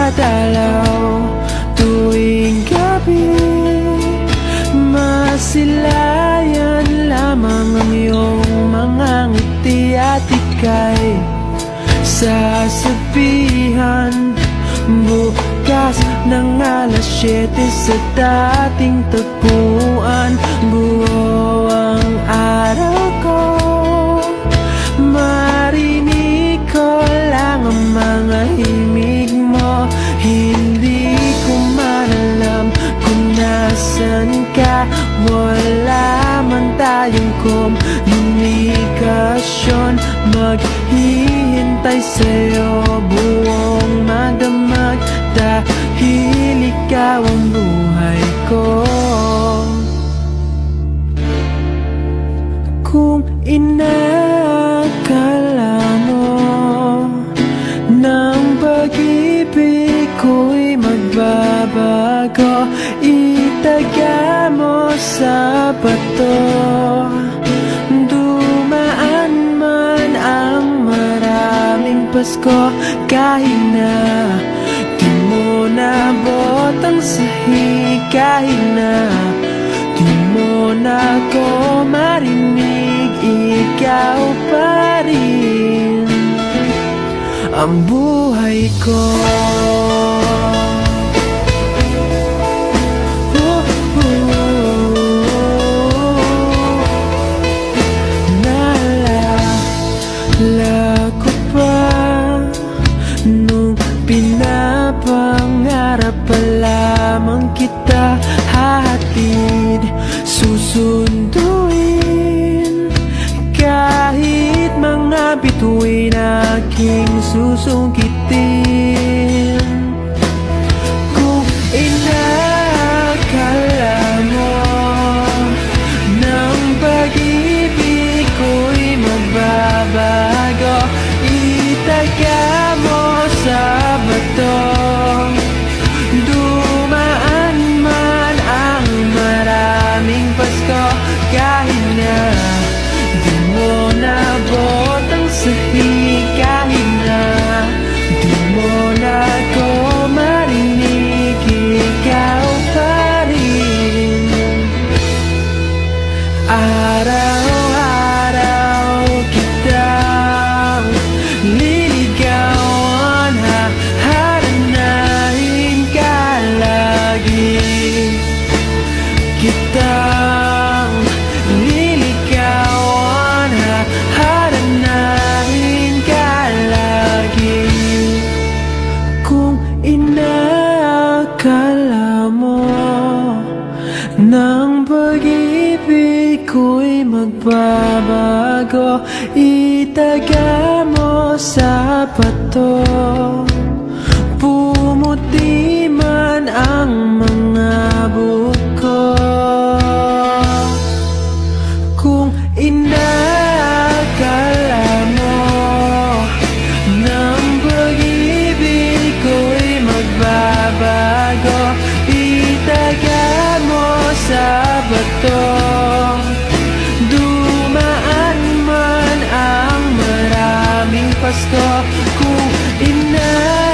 dumadalaw tuwing gabi. Masilayan lamang ang iyong mga ngiti at ika'y sasabihan bukas ng alas 7 sa dating tagpuan. Buo ang araw ko, marinig ko lang ang mga himig mo. Hindi ko man alam kung nasan ka, wala man tayong komunikasyon. Maghihintay sa'yo buong magdamag dahil ikaw ang buhay ko. Kung inakala mo ng pag-ibig ko'y magbabago, itaga mo sa bato. Dumaan man ang maraming Pasko, kahit na di mo nabot ang sahig, kahit na di mo na ako marinig, ikaw pa rin ang buhay ko. Naalala ko pa nung pinapangarap pa lamang kita, hahatid, susunduin, kahit mga bituin aking susungkitin. Kung inakala mo ng pag-ibig ko'y magbabago, itaga mo sa bato. Dumaan man ang maraming Pasko, kahit na di mo nabot ang sahig, kahit na di mo na ako marinig, ikaw pa rin. Araw-araw kitang liligawan, haharanahin ka lagi. Kitang liligawan, haharanahin ka lagi. Kung inakala mo ng pag-ibig ko'y magbabago, itaga mo sa bato. Pumuti man ang mga buko. Kung inakala mo ng pag-ibig ko'y magbabago, itaga mo sa bato. Dumaan man ang maraming Pasko, kung inakala